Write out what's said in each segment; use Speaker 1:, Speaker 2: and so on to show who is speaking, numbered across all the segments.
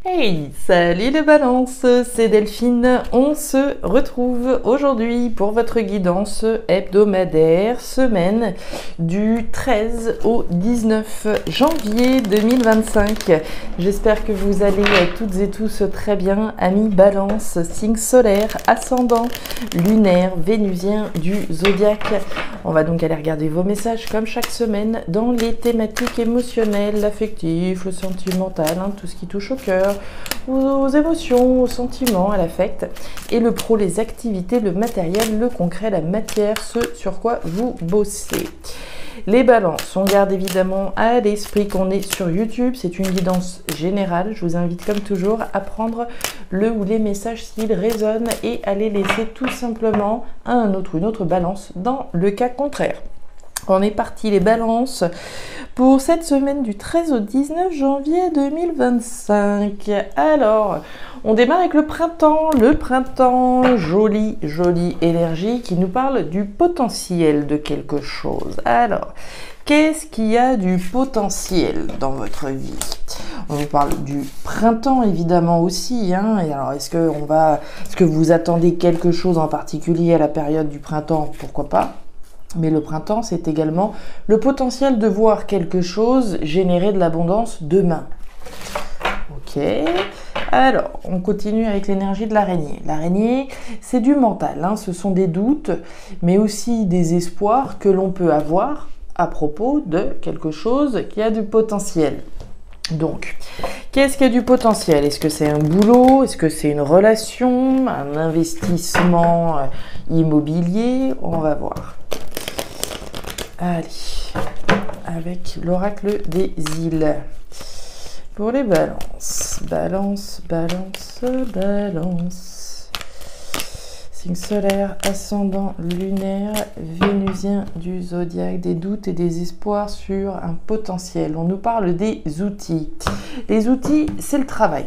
Speaker 1: Hey, salut les balances, c'est Delphine. On se retrouve aujourd'hui pour votre guidance hebdomadaire, semaine du 13 au 19 janvier 2025. J'espère que vous allez toutes et tous très bien, amis balance, signe solaire, ascendant, lunaire, vénusien du zodiaque. On va donc aller regarder vos messages comme chaque semaine dans les thématiques émotionnelles, affectives, le sentimental, tout ce qui touche au cœur, aux émotions, aux sentiments, à l'affect, et le pro, les activités, le matériel, le concret, la matière, ce sur quoi vous bossez. Les balances, on garde évidemment à l'esprit qu'on est sur YouTube, c'est une guidance générale. Je vous invite comme toujours à prendre le ou les messages s'ils résonnent et à les laisser tout simplement à un autre ou une autre balance dans le cas contraire. On est parti les balances pour cette semaine du 13 au 19 janvier 2025. Alors, on démarre avec le printemps. Le printemps, jolie énergie qui nous parle du potentiel de quelque chose. Alors, qu'est-ce qu'il y a du potentiel dans votre vie? On vous parle du printemps évidemment aussi. Et alors, est-ce que vous attendez quelque chose en particulier à la période du printemps? Pourquoi pas? Mais le printemps, c'est également le potentiel de voir quelque chose générer de l'abondance demain. Ok. Alors, on continue avec l'énergie de l'araignée. L'araignée, c'est du mental. Ce sont des doutes, mais aussi des espoirs que l'on peut avoir à propos de quelque chose qui a du potentiel. Donc, qu'est-ce qui a du potentiel? Est-ce que c'est un boulot? Est-ce que c'est une relation? Un investissement immobilier? On va voir. Allez, avec l'oracle des îles. Pour les balances. Balance. Signe solaire, ascendant, lunaire, vénusien du zodiaque, des doutes et des espoirs sur un potentiel. On nous parle des outils. Les outils, c'est le travail.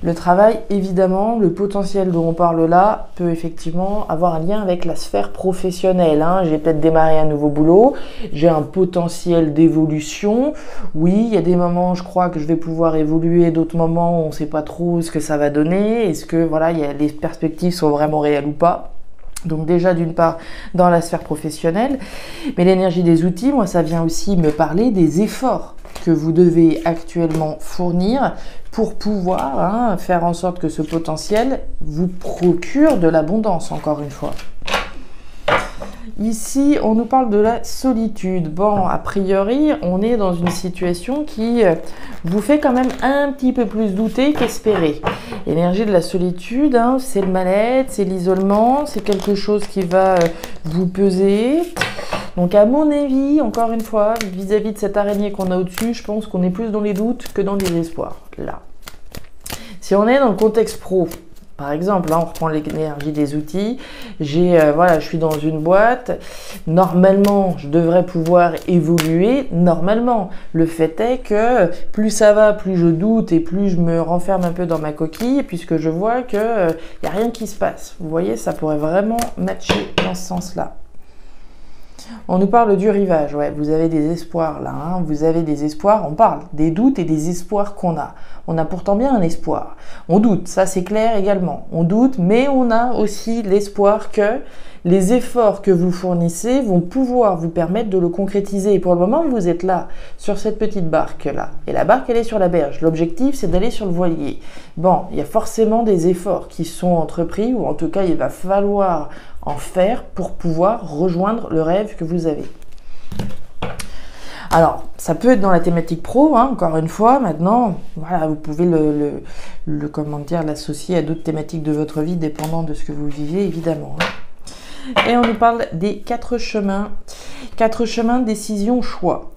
Speaker 1: Le travail, évidemment, le potentiel dont on parle là peut effectivement avoir un lien avec la sphère professionnelle. J'ai peut-être démarré un nouveau boulot, j'ai un potentiel d'évolution. Oui, il y a des moments, je crois que je vais pouvoir évoluer, d'autres moments, on ne sait pas trop ce que ça va donner. Est-ce que les perspectives sont vraiment réelles ou pas? Donc déjà d'une part dans la sphère professionnelle, mais l'énergie des outils, moi ça vient aussi me parler des efforts que vous devez actuellement fournir pour pouvoir faire en sorte que ce potentiel vous procure de l'abondance, encore une fois. Ici, on nous parle de la solitude. Bon, a priori, on est dans une situation qui vous fait quand même un petit peu plus douter qu'espérer. L'énergie de la solitude, c'est le mal-être, c'est l'isolement, c'est quelque chose qui va vous peser. Donc à mon avis, encore une fois, vis-à-vis de cette araignée qu'on a au-dessus, je pense qu'on est plus dans les doutes que dans les espoirs, là. Si on est dans le contexte pro, par exemple, là on reprend l'énergie des outils, je suis dans une boîte, normalement je devrais pouvoir évoluer, normalement. Le fait est que plus ça va, plus je doute et plus je me renferme un peu dans ma coquille, puisque je vois qu'il n'y a rien qui se passe. Vous voyez, ça pourrait vraiment matcher dans ce sens-là. On nous parle du rivage, vous avez des espoirs là, vous avez des espoirs, on parle des doutes et des espoirs qu'on a. On a pourtant bien un espoir. On doute, ça c'est clair également. On doute, mais on a aussi l'espoir que les efforts que vous fournissez vont pouvoir vous permettre de le concrétiser. Et pour le moment, vous êtes là, sur cette petite barque-là. Et la barque, elle est sur la berge. L'objectif, c'est d'aller sur le voilier. Bon, il y a forcément des efforts qui sont entrepris, ou en tout cas, il va falloir en faire pour pouvoir rejoindre le rêve que vous avez. Alors, ça peut être dans la thématique pro, encore une fois. Maintenant, voilà, vous pouvez l'associer à d'autres thématiques de votre vie, dépendant de ce que vous vivez, évidemment. Et on nous parle des 4 chemins. 4 chemins, décision, choix.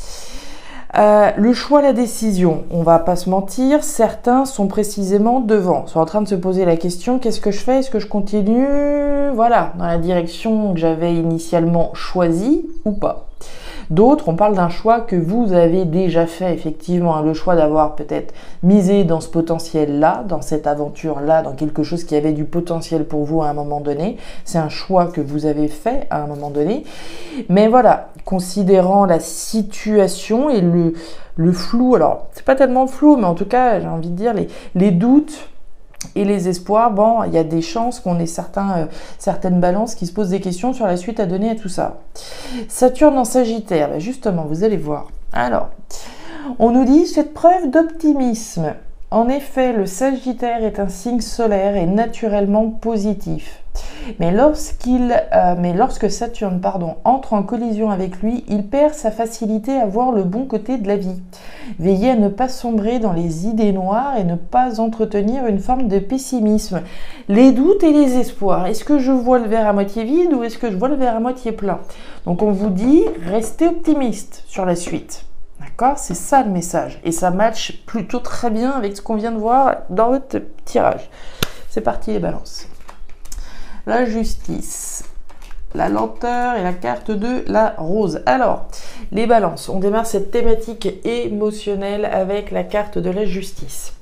Speaker 1: Le choix, la décision, on va pas se mentir, certains sont précisément devant, sont en train de se poser la question, qu'est-ce que je fais? Est-ce que je continue, dans la direction que j'avais initialement choisie ou pas? D'autres, on parle d'un choix que vous avez déjà fait, effectivement, hein, le choix d'avoir peut-être misé dans ce potentiel-là, dans cette aventure-là, dans quelque chose qui avait du potentiel pour vous à un moment donné. C'est un choix que vous avez fait à un moment donné. Mais voilà, considérant la situation et le flou, alors c'est pas tellement flou, mais en tout cas, j'ai envie de dire les doutes et les espoirs, bon, il y a des chances qu'on ait certaines balances qui se posent des questions sur la suite à donner à tout ça. Saturne en Sagittaire, ben justement, vous allez voir. Alors, on nous dit cette preuve d'optimisme. En effet, le Sagittaire est un signe solaire et naturellement positif. Mais lorsque Saturne entre en collision avec lui, il perd sa facilité à voir le bon côté de la vie. Veillez à ne pas sombrer dans les idées noires et ne pas entretenir une forme de pessimisme. Les doutes et les espoirs. Est-ce que je vois le verre à moitié vide ou est-ce que je vois le verre à moitié plein? Donc on vous dit, restez optimiste sur la suite. D'accord? C'est ça le message. Et ça matche plutôt très bien avec ce qu'on vient de voir dans votre tirage. C'est parti les balances. La justice, la lenteur et la carte de la rose. Alors, les balances, on démarre cette thématique émotionnelle avec la carte de la justice.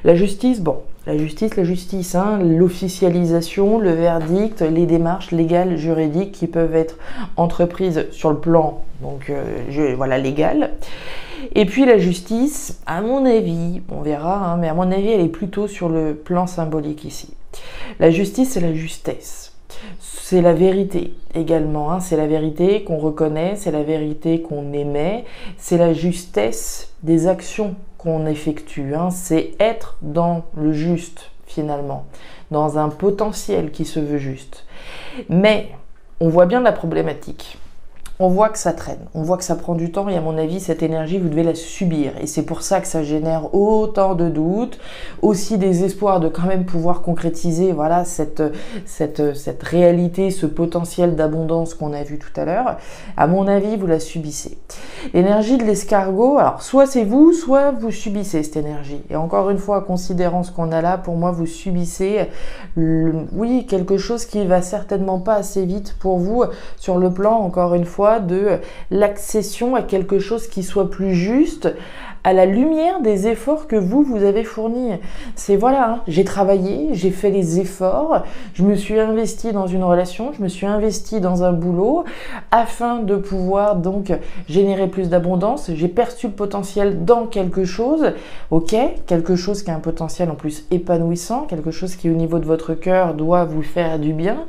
Speaker 1: La justice, bon, la justice, hein, l'officialisation, le verdict, les démarches légales, juridiques qui peuvent être entreprises sur le plan, donc voilà, légal. Et puis la justice, à mon avis, on verra, hein, mais à mon avis, elle est plutôt sur le plan symbolique ici. La justice, c'est la justesse. C'est la vérité également, hein. C'est la vérité qu'on reconnaît, c'est la vérité qu'on émet, c'est la justesse des actions qu'on effectue, hein. C'est être dans le juste finalement, dans un potentiel qui se veut juste. Mais on voit bien la problématique. On voit que ça traîne, on voit que ça prend du temps et à mon avis, cette énergie, vous devez la subir. Et c'est pour ça que ça génère autant de doutes, aussi des espoirs de quand même pouvoir concrétiser voilà, cette réalité, ce potentiel d'abondance qu'on a vu tout à l'heure. À mon avis, vous la subissez. L'énergie de l'escargot, alors soit c'est vous, soit vous subissez cette énergie. Et encore une fois, considérant ce qu'on a là, pour moi, vous subissez, oui, quelque chose qui va certainement pas assez vite pour vous sur le plan, encore une fois, de l'accession à quelque chose qui soit plus juste à la lumière des efforts que vous avez fournis. C'est voilà, hein, j'ai travaillé, j'ai fait les efforts, je me suis investi dans une relation, je me suis investi dans un boulot afin de pouvoir donc générer plus d'abondance. J'ai perçu le potentiel dans quelque chose, ok, quelque chose qui a un potentiel en plus épanouissant, quelque chose qui au niveau de votre cœur doit vous faire du bien.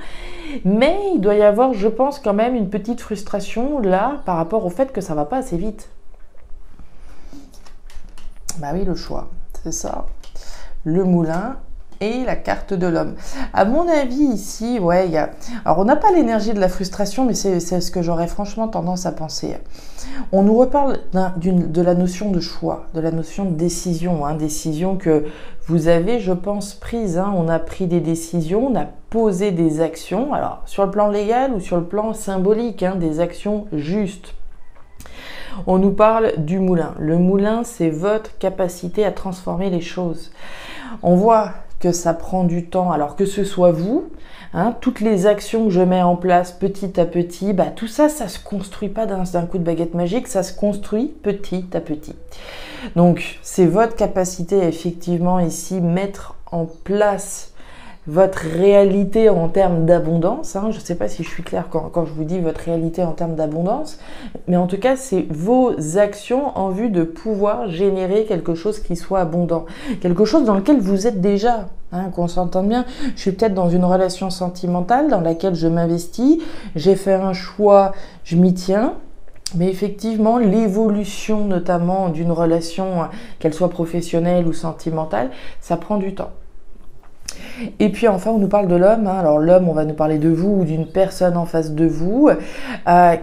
Speaker 1: Mais il doit y avoir, je pense, quand même une petite frustration là par rapport au fait que ça va pas assez vite. Bah oui, le choix, c'est ça. Le moulin et la carte de l'homme. À mon avis, ici, ouais, il y a... Alors, on n'a pas l'énergie de la frustration, mais c'est ce que j'aurais franchement tendance à penser. On nous reparle de la notion de choix, de la notion de décision, hein, décision que vous avez, je pense, prise. Hein. On a pris des décisions, on a posé des actions, alors sur le plan légal ou sur le plan symbolique, hein, des actions justes. On nous parle du moulin. Le moulin, c'est votre capacité à transformer les choses. On voit que ça prend du temps, alors que ce soit vous, hein, toutes les actions que je mets en place petit à petit, bah, tout ça, ça se construit pas d'un coup de baguette magique, ça se construit petit à petit. Donc, c'est votre capacité à effectivement ici mettre en place votre réalité en termes d'abondance, hein. Je ne sais pas si je suis claire quand je vous dis votre réalité en termes d'abondance, mais en tout cas, c'est vos actions en vue de pouvoir générer quelque chose qui soit abondant, quelque chose dans lequel vous êtes déjà, hein, qu'on s'entende bien. Je suis peut-être dans une relation sentimentale dans laquelle je m'investis, j'ai fait un choix, je m'y tiens. Mais effectivement, l'évolution notamment d'une relation, qu'elle soit professionnelle ou sentimentale, ça prend du temps. Et puis enfin, on nous parle de l'homme. Hein. Alors l'homme, on va nous parler de vous ou d'une personne en face de vous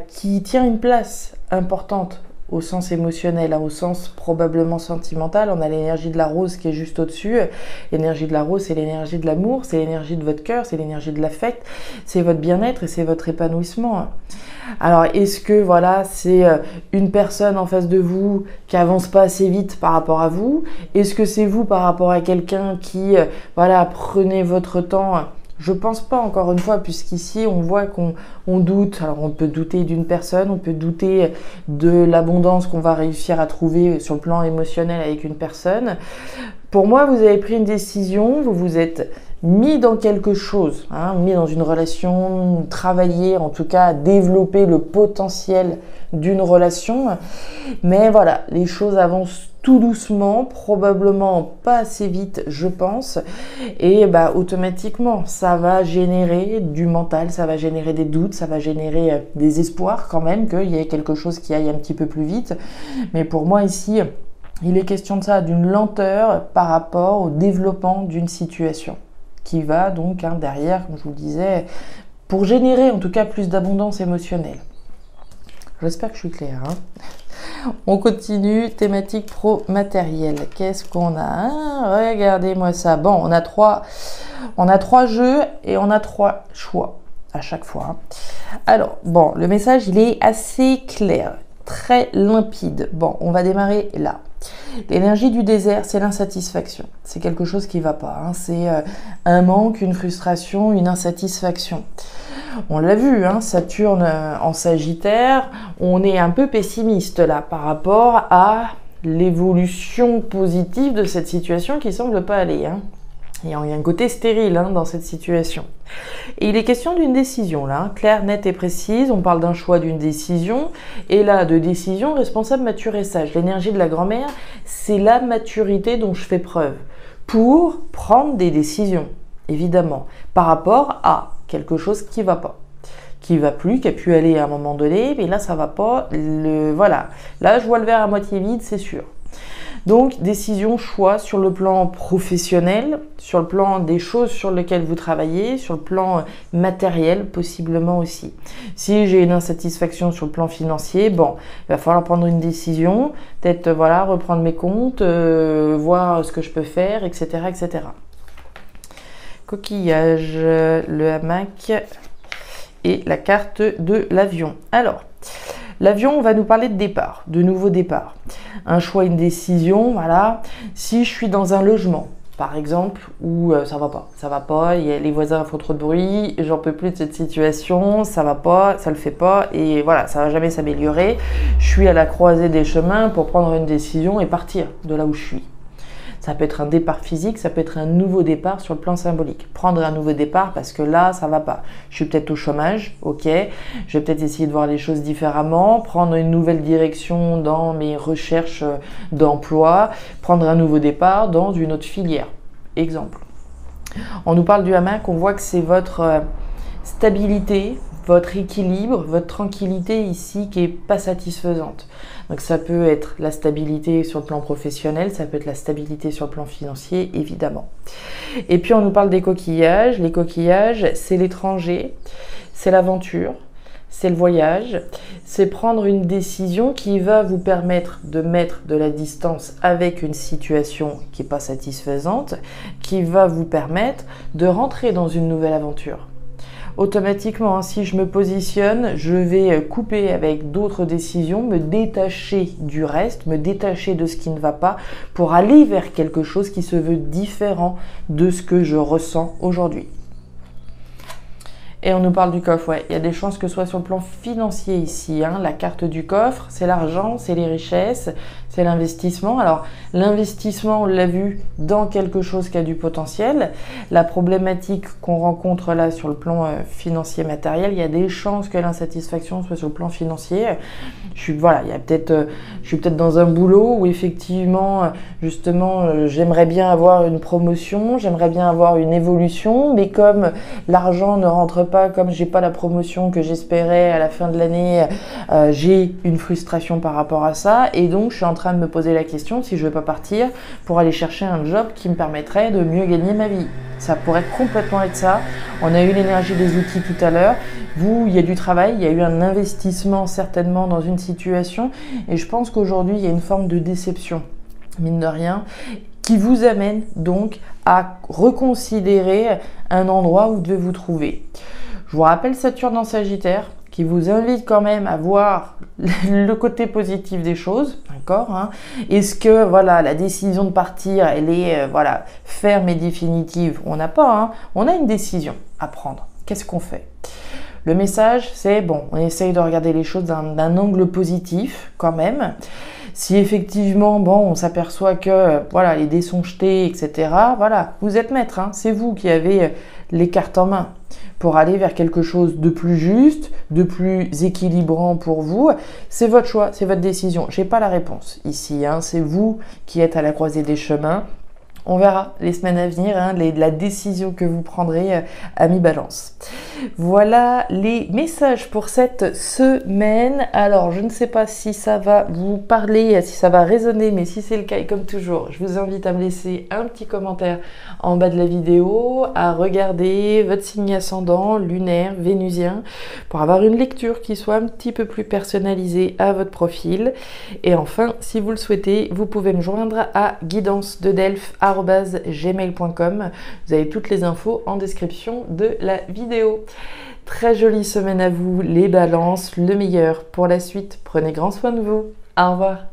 Speaker 1: qui tient une place importante au sens émotionnel, hein, au sens probablement sentimental. On a l'énergie de la rose qui est juste au-dessus. L'énergie de la rose, c'est l'énergie de l'amour, c'est l'énergie de votre cœur, c'est l'énergie de l'affect, c'est votre bien-être et c'est votre épanouissement. Alors, est-ce que voilà, c'est une personne en face de vous qui avance pas assez vite par rapport à vous? Est-ce que c'est vous par rapport à quelqu'un qui, voilà, prenez votre temps Je pense pas, encore une fois, puisqu'ici on voit qu'on doute. Alors on peut douter d'une personne, on peut douter de l'abondance qu'on va réussir à trouver sur le plan émotionnel avec une personne. Pour moi, vous avez pris une décision, vous vous êtes mis dans quelque chose, mis dans une relation, travailler, en tout cas développer le potentiel d'une relation. Mais voilà, les choses avancent tout doucement, probablement pas assez vite, je pense. Et automatiquement, ça va générer du mental, ça va générer des doutes, ça va générer des espoirs quand même qu'il y ait quelque chose qui aille un petit peu plus vite. Mais pour moi ici, il est question de ça, d'une lenteur par rapport au développement d'une situation qui va donc derrière, comme je vous le disais, pour générer en tout cas plus d'abondance émotionnelle. J'espère que je suis claire. On continue, thématique pro-matériel. Qu'est-ce qu'on a? Regardez-moi ça. Bon, on a trois jeux et on a 3 choix à chaque fois. Alors, bon, le message, il est assez clair, très limpide. Bon, on va démarrer là. L'énergie du désert, c'est l'insatisfaction. C'est quelque chose qui ne va pas. C'est un manque, une frustration, une insatisfaction. On l'a vu, Saturne en Sagittaire, on est un peu pessimiste là par rapport à l'évolution positive de cette situation qui semble pas aller. Il y a un côté stérile dans cette situation. Et il est question d'une décision là, claire, nette et précise. On parle d'un choix, d'une décision. Et là, de décision, responsable, mature et sage. L'énergie de la grand-mère, c'est la maturité dont je fais preuve pour prendre des décisions, évidemment, par rapport à quelque chose qui va pas, qui va plus, qui a pu aller à un moment donné, mais là ça va pas. Voilà, là je vois le verre à moitié vide, c'est sûr. Donc décision, choix sur le plan professionnel, sur le plan des choses sur lesquelles vous travaillez, sur le plan matériel possiblement aussi. Si j'ai une insatisfaction sur le plan financier, bon, il va falloir prendre une décision, peut-être reprendre mes comptes, voir ce que je peux faire, etc., etc. Coquillage, le hamac et la carte de l'avion. Alors, l'avion, on va nous parler de départ, de nouveau départ. Un choix, une décision, voilà. Si je suis dans un logement, par exemple, où ça va pas, les voisins font trop de bruit, j'en peux plus de cette situation, ça va pas, ça le fait pas, et voilà, ça va jamais s'améliorer. Je suis à la croisée des chemins pour prendre une décision et partir de là où je suis. Ça peut être un départ physique, ça peut être un nouveau départ sur le plan symbolique. Prendre un nouveau départ parce que là, ça va pas. Je suis peut-être au chômage, ok. Je vais peut-être essayer de voir les choses différemment, prendre une nouvelle direction dans mes recherches d'emploi, prendre un nouveau départ dans une autre filière. Exemple. On nous parle du hamac, on voit que c'est votre stabilité, votre équilibre, votre tranquillité ici qui est pas satisfaisante. Donc ça peut être la stabilité sur le plan professionnel, ça peut être la stabilité sur le plan financier, évidemment. Et puis on nous parle des coquillages. Les coquillages, c'est l'étranger, c'est l'aventure, c'est le voyage, c'est prendre une décision qui va vous permettre de mettre de la distance avec une situation qui n'est pas satisfaisante, qui va vous permettre de rentrer dans une nouvelle aventure. Automatiquement, si je me positionne, je vais couper avec d'autres décisions, me détacher du reste, me détacher de ce qui ne va pas pour aller vers quelque chose qui se veut différent de ce que je ressens aujourd'hui. Et on nous parle du coffre, ouais. Il y a des chances que ce soit sur le plan financier ici. La carte du coffre, c'est l'argent, c'est les richesses, c'est l'investissement. Alors, l'investissement, on l'a vu, dans quelque chose qui a du potentiel. La problématique qu'on rencontre là sur le plan financier matériel, il y a des chances que l'insatisfaction soit sur le plan financier. Je suis peut-être dans un boulot où effectivement, justement, j'aimerais bien avoir une promotion, j'aimerais bien avoir une évolution, mais comme l'argent ne rentre pas, comme j'ai pas la promotion que j'espérais à la fin de l'année, j'ai une frustration par rapport à ça, et donc je suis en train de me poser la question si je vais pas partir pour aller chercher un job qui me permettrait de mieux gagner ma vie. Ça pourrait complètement être ça. On a eu l'énergie des outils tout à l'heure. Vous, il y a du travail, il y a eu un investissement certainement dans une situation, et je pense qu'aujourd'hui il y a une forme de déception, mine de rien, qui vous amène donc à reconsidérer un endroit où vous devez vous trouver. Je vous rappelle Saturne en Sagittaire, qui vous invite quand même à voir le côté positif des choses, d'accord, hein. Est-ce que voilà, la décision de partir, elle est voilà, ferme et définitive? On n'a pas, hein. On a une décision à prendre. Qu'est-ce qu'on fait? Le message, c'est bon, on essaye de regarder les choses d'un angle positif quand même. Si effectivement, bon, on s'aperçoit que voilà, les dés sont jetés, etc., voilà, vous êtes maître, hein, c'est vous qui avez les cartes en main pour aller vers quelque chose de plus juste, de plus équilibrant pour vous. C'est votre choix, c'est votre décision. Je n'ai pas la réponse ici, hein, c'est vous qui êtes à la croisée des chemins. On verra les semaines à venir, hein, la décision que vous prendrez, amis Balance. Voilà les messages pour cette semaine. Alors, je ne sais pas si ça va vous parler, si ça va résonner, mais si c'est le cas, et comme toujours, je vous invite à me laisser un petit commentaire en bas de la vidéo, à regarder votre signe ascendant, lunaire, vénusien, pour avoir une lecture qui soit un petit peu plus personnalisée à votre profil. Et enfin, si vous le souhaitez, vous pouvez me joindre à guidancededelphes@gmail.com. Vous avez toutes les infos en description de la vidéo. Très jolie semaine à vous les balances, le meilleur pour la suite. Prenez grand soin de vous. Au revoir.